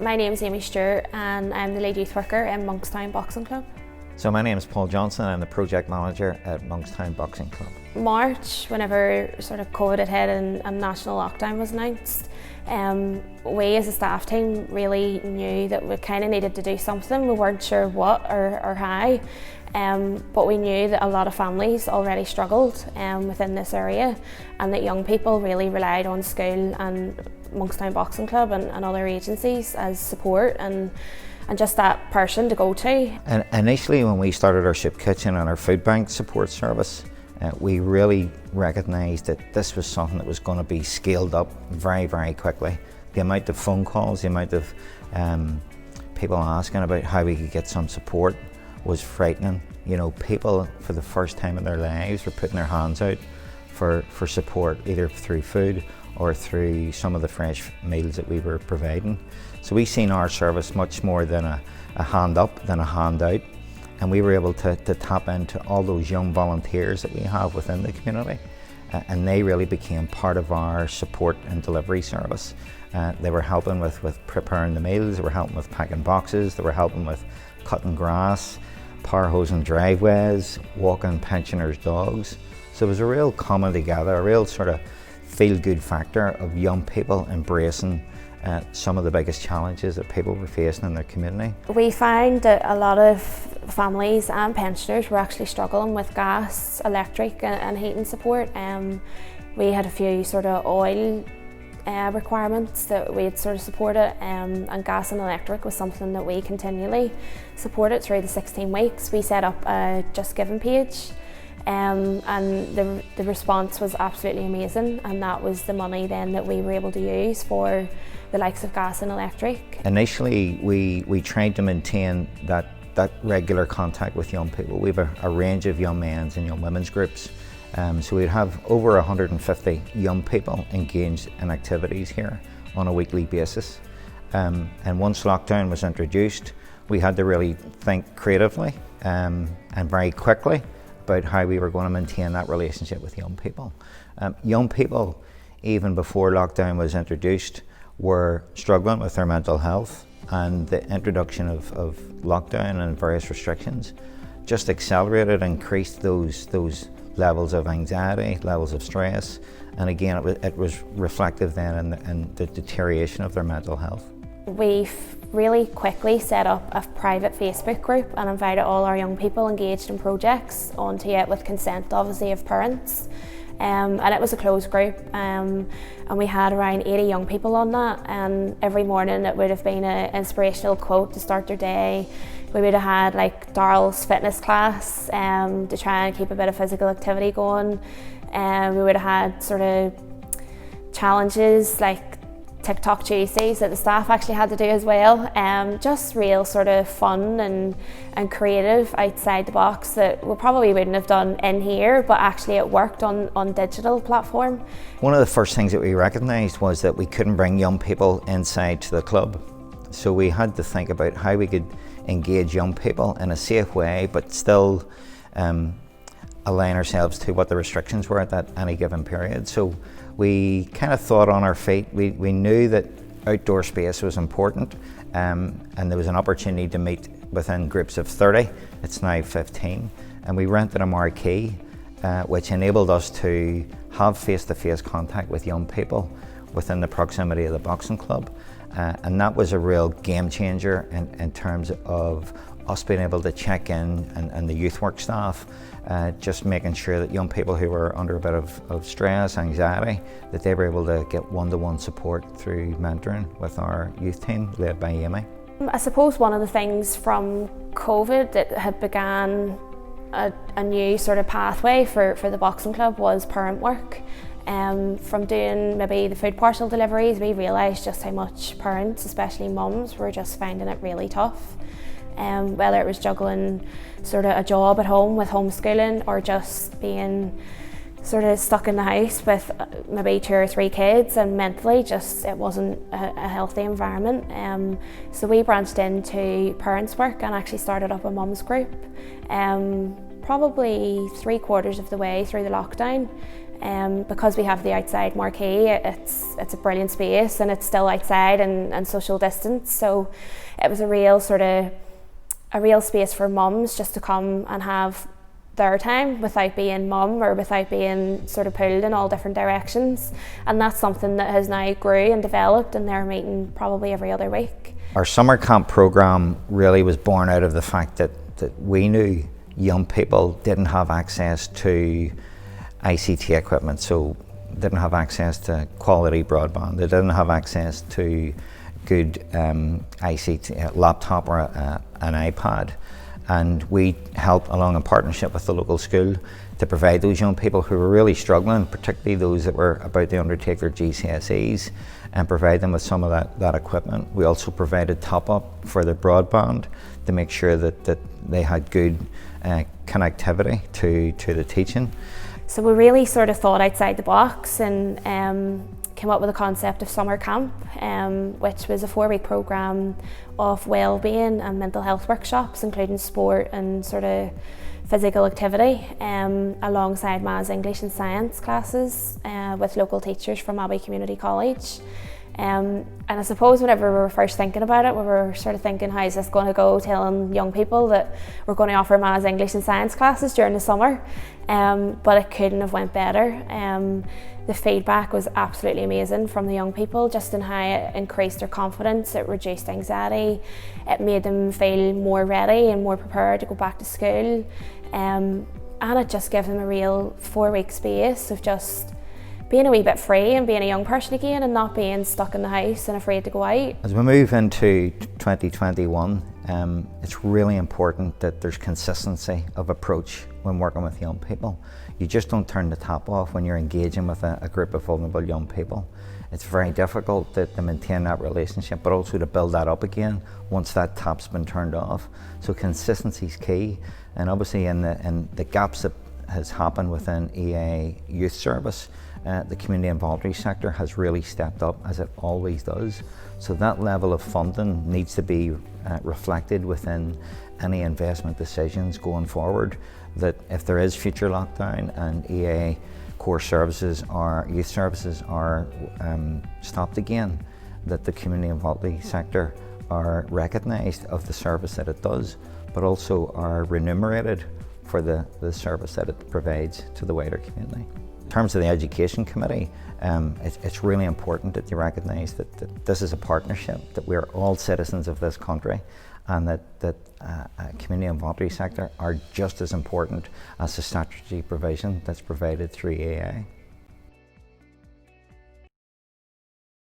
My name is Amy Stewart and I'm the lead youth worker in Monkstown Boxing Club. So my name is Paul Johnson, I'm the project manager at Monkstown Boxing Club. March, whenever sort of COVID had hit and national lockdown was announced, we as a staff team really knew that we kind of needed to do something. We weren't sure what or how, but we knew that a lot of families already struggled within this area, and that young people really relied on school and Monkstown Boxing Club and other agencies as support and just that person to go to. And initially when we started our soup kitchen and our food bank support service, we really recognised that this was something that was going to be scaled up very, very quickly. The amount of phone calls, the amount of people asking about how we could get some support was frightening. You know, people for the first time in their lives were putting their hands out for support, either through food or through some of the fresh meals that we were providing. So we seen our service much more than a hand up than a hand out, and we were able to tap into all those young volunteers that we have within the community, and they really became part of our support and delivery service. They were helping with preparing the meals, they were helping with packing boxes, they were helping with cutting grass, power hosing driveways, walking pensioners' dogs. So it was a real coming together, a real sort of feel-good factor of young people embracing some of the biggest challenges that people were facing in their community. We found that a lot of families and pensioners were actually struggling with gas, electric and heating support. We had a few sort of oil requirements that we had sort of supported, and gas and electric was something that we continually supported through the 16 weeks. We set up a Just Giving page, and the response was absolutely amazing, and that was the money then that we were able to use for the likes of gas and electric. Initially we tried to maintain that regular contact with young people. We have a range of young men's and young women's groups, so we'd have over 150 young people engaged in activities here on a weekly basis, and once lockdown was introduced, we had to really think creatively and very quickly about how we were going to maintain that relationship with young people. Young people, even before lockdown was introduced, were struggling with their mental health, and the introduction of lockdown and various restrictions just accelerated and increased those levels of anxiety, levels of stress, and again it was reflective then in the deterioration of their mental health. We've really quickly set up a private Facebook group and invited all our young people engaged in projects onto it with consent obviously of parents, and it was a closed group, and we had around 80 young people on that, and every morning it would have been an inspirational quote to start their day. We would have had like Daryl's fitness class to try and keep a bit of physical activity going, and we would have had sort of challenges like TikTok Tuesdays that the staff actually had to do as well. Just real sort of fun and creative outside the box that we probably wouldn't have done in here, but actually it worked on digital platform. One of the first things that we recognised was that we couldn't bring young people inside to the club. So we had to think about how we could engage young people in a safe way, but still align ourselves to what the restrictions were at any given period. So we kind of thought on our feet. We knew that outdoor space was important, and there was an opportunity to meet within groups of 30. It's now 15, and we rented a marquee, which enabled us to have face-to-face contact with young people within the proximity of the boxing club, and that was a real game changer in terms of us being able to check in and the youth work staff, just making sure that young people who were under a bit of stress, anxiety, that they were able to get one-to-one support through mentoring with our youth team led by Amy. I suppose one of the things from COVID that had began a new sort of pathway for the boxing club was parent work. From doing maybe the food parcel deliveries, we realised just how much parents, especially mums, were just finding it really tough. Whether it was juggling sort of a job at home with homeschooling or just being sort of stuck in the house with maybe 2 or 3 kids, and mentally just it wasn't a healthy environment. So we branched into parents work and actually started up a mums group probably 3/4 of the way through the lockdown. Because we have the outside marquee, it's a brilliant space, and it's still outside and social distance. So it was a real space for mums just to come and have their time without being mum or without being sort of pulled in all different directions. And that's something that has now grew and developed, and they're meeting probably every other week. Our summer camp programme really was born out of the fact that we knew young people didn't have access to ICT equipment, so didn't have access to quality broadband, they didn't have access to good ICT laptop or an iPad. And we helped along in partnership with the local school to provide those young people who were really struggling, particularly those that were about to undertake their GCSEs, and provide them with some of that equipment. We also provided top up for their broadband to make sure that they had good connectivity to the teaching. So we really sort of thought outside the box and came up with the concept of summer camp, which was a 4-week programme of wellbeing and mental health workshops, including sport and sort of physical activity, alongside maths, English and science classes with local teachers from Abbey Community College. And I suppose whenever we were first thinking about it, we were sort of thinking, how is this going to go, telling young people that we're going to offer maths, English and science classes during the summer? But it couldn't have went better. The feedback was absolutely amazing from the young people, just in how it increased their confidence, it reduced anxiety, it made them feel more ready and more prepared to go back to school, and it just gave them a real 4-week space of just being a wee bit free and being a young person again, and not being stuck in the house and afraid to go out. As we move into 2021, it's really important that there's consistency of approach when working with young people. You just don't turn the tap off when you're engaging with a group of vulnerable young people. It's very difficult to maintain that relationship, but also to build that up again once that tap's been turned off. So consistency is key, and obviously in the gaps that has happened within EA Youth Service, the community and voluntary sector has really stepped up, as it always does. So that level of funding needs to be reflected within any investment decisions going forward, that if there is future lockdown and EA core services or youth services are stopped again, that the community and voluntary sector are recognised of the service that it does, but also are remunerated for the service that it provides to the wider community. In terms of the Education Committee, it's really important that you recognise that this is a partnership, that we're all citizens of this country, and that community and voluntary sector are just as important as the statutory provision that's provided through EA.